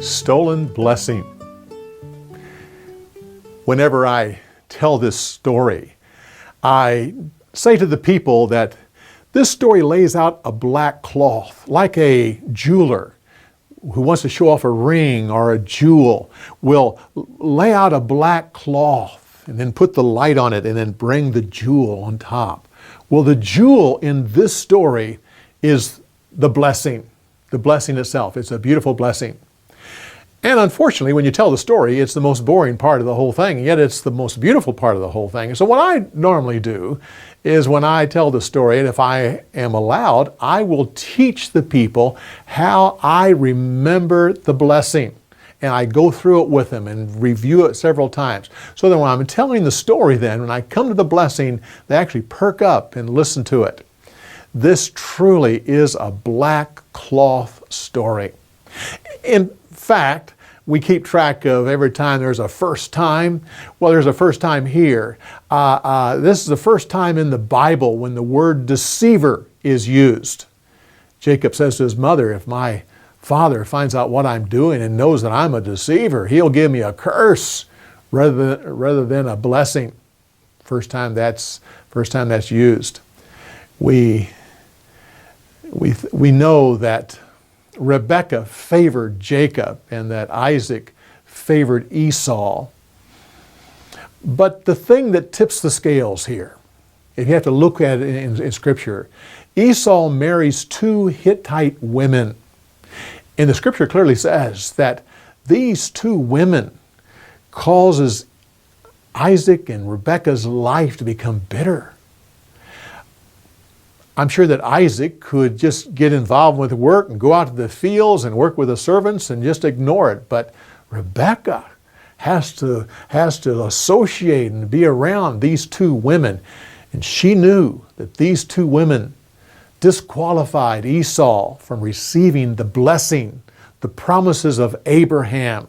Stolen blessing. Whenever I tell this story, I say to the people that this story lays out a black cloth, like a jeweler who wants to show off a ring or a jewel will lay out a black cloth and then put the light on it and then bring the jewel on top. Well, the jewel in this story is the blessing itself. It's a beautiful blessing. And unfortunately, when you tell the story, it's the most boring part of the whole thing, and yet it's the most beautiful part of the whole thing. So what I normally do is when I tell the story, and if I am allowed, I will teach the people how I remember the blessing. And I go through it with them and review it several times. So that when I'm telling the story then, when I come to the blessing, they actually perk up and listen to it. This truly is a black cloth story. In fact, we keep track of every time there's a first time. Well, there's a first time here. This is the first time in the Bible when the word deceiver is used. Jacob says to his mother, if my father finds out what I'm doing and knows that I'm a deceiver, he'll give me a curse rather than a blessing. First time that's used. We know that Rebekah favored Jacob and that Isaac favored Esau. But the thing that tips the scales here, if you have to look at it in Scripture, Esau marries two Hittite women. And the Scripture clearly says that these two women causes Isaac and Rebekah's life to become bitter. I'm sure that Isaac could just get involved with work and go out to the fields and work with the servants and just ignore it. But Rebekah has to associate and be around these two women. And she knew that these two women disqualified Esau from receiving the blessing, the promises of Abraham.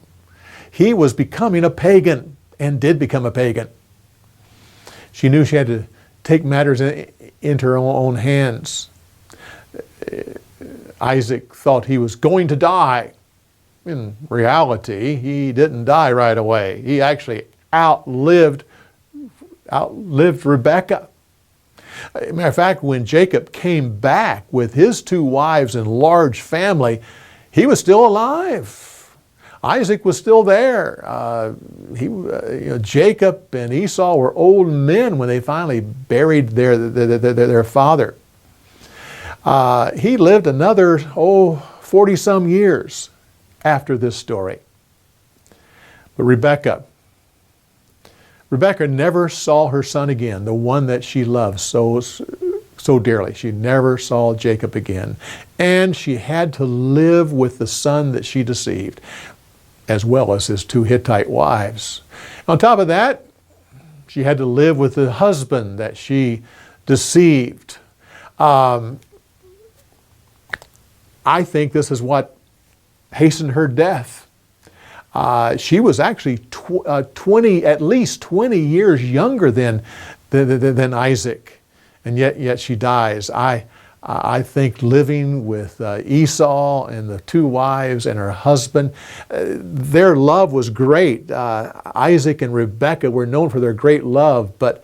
He was becoming a pagan and did become a pagan. She knew she had to take matters into her own hands. Isaac thought he was going to die. In reality, he didn't die right away. He actually outlived Rebekah. As a matter of fact, when Jacob came back with his two wives and large family, he was still alive. Isaac was still there. Jacob and Esau were old men when they finally buried their father. He lived another 40-some years after this story. But Rebekah never saw her son again, the one that she loved so dearly. She never saw Jacob again. And she had to live with the son that she deceived, as well as his two Hittite wives. On top of that, she had to live with the husband that she deceived. I think this is what hastened her death. She was actually at least 20 years younger than Isaac, and yet she dies. I think living with Esau and the two wives and her husband, their love was great. Isaac and Rebekah were known for their great love, but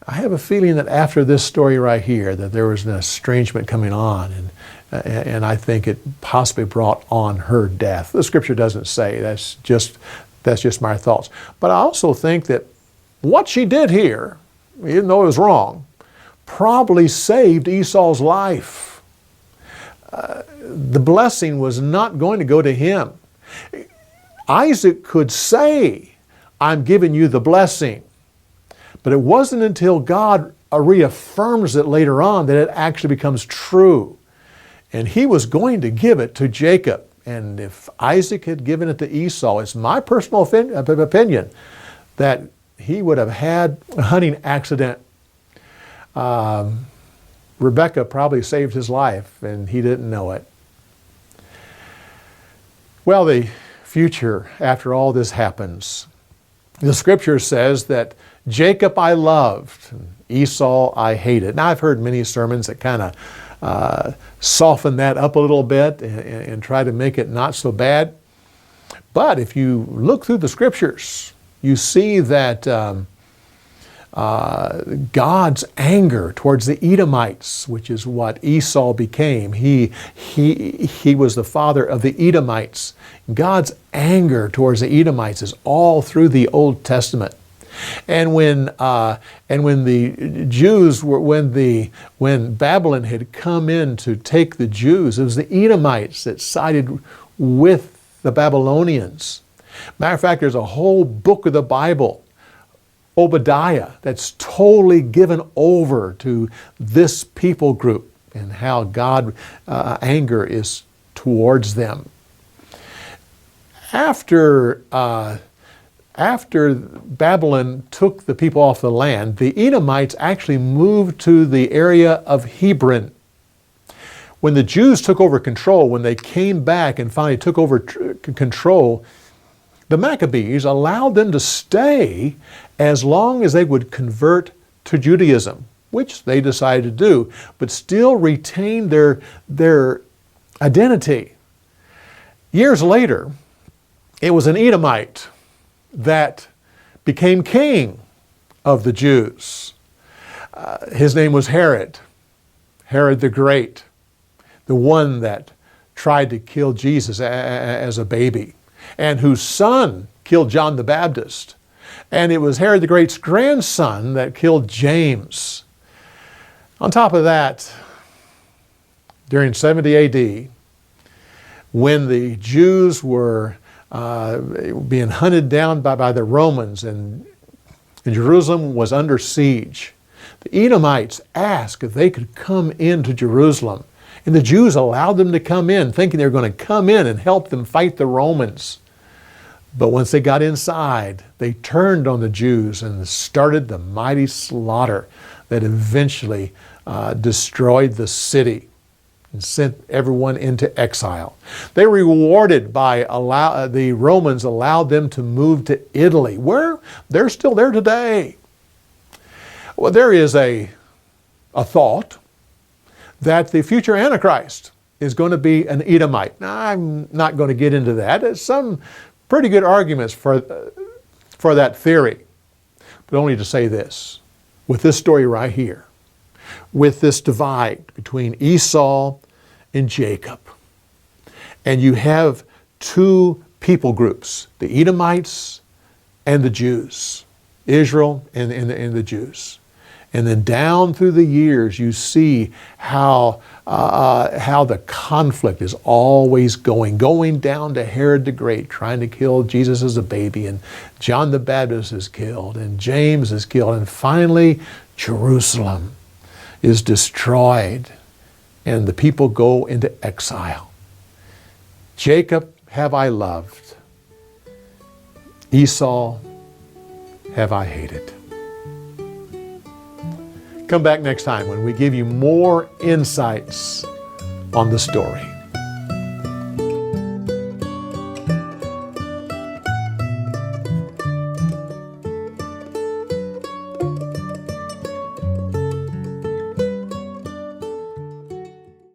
I have a feeling that after this story right here, that there was an estrangement coming on, and I think it possibly brought on her death. The Scripture doesn't say. That's just my thoughts. But I also think that what she did here, even though it was wrong, probably saved Esau's life. The blessing was not going to go to him. Isaac could say, I'm giving you the blessing. But it wasn't until God reaffirms it later on that it actually becomes true. And he was going to give it to Jacob. And if Isaac had given it to Esau, it's my personal opinion that he would have had a hunting accident. Rebekah probably saved his life, and he didn't know it. Well, the future after all this happens. The scripture says that Jacob I loved, and Esau I hated. Now, I've heard many sermons that kind of soften that up a little bit and try to make it not so bad. But if you look through the scriptures, you see that God's anger towards the Edomites, which is what Esau became. He was the father of the Edomites. God's anger towards the Edomites is all through the Old Testament. And when the Jews were when Babylon had come in to take the Jews, it was the Edomites that sided with the Babylonians. Matter of fact, there's a whole book of the Bible, Obadiah, that's totally given over to this people group and how God's anger is towards them. After Babylon took the people off the land, the Edomites actually moved to the area of Hebron. When the Jews took over control, when they came back and finally took over control, the Maccabees allowed them to stay as long as they would convert to Judaism, which they decided to do, but still retain their identity. Years later, it was an Edomite that became king of the Jews. His name was Herod the Great, the one that tried to kill Jesus as a baby, and whose son killed John the Baptist. And it was Herod the Great's grandson that killed James. On top of that, during 70 AD, when the Jews were being hunted down by the Romans and Jerusalem was under siege, the Edomites asked if they could come into Jerusalem. And the Jews allowed them to come in, thinking they were going to come in and help them fight the Romans. But once they got inside, they turned on the Jews and started the mighty slaughter that eventually destroyed the city and sent everyone into exile. They were rewarded by the Romans allowed them to move to Italy, where they're still there today. Well, there is a thought that the future Antichrist is going to be an Edomite. Now, I'm not going to get into that. There's some pretty good arguments for that theory, but only to say this. With this story right here, with this divide between Esau and Jacob, and you have two people groups, the Edomites and the Jews, Israel and the Jews. And then down through the years, you see how the conflict is always going down to Herod the Great, trying to kill Jesus as a baby, and John the Baptist is killed, and James is killed, and finally Jerusalem is destroyed, and the people go into exile. Jacob have I loved, Esau have I hated. Come back next time when we give you more insights on the story.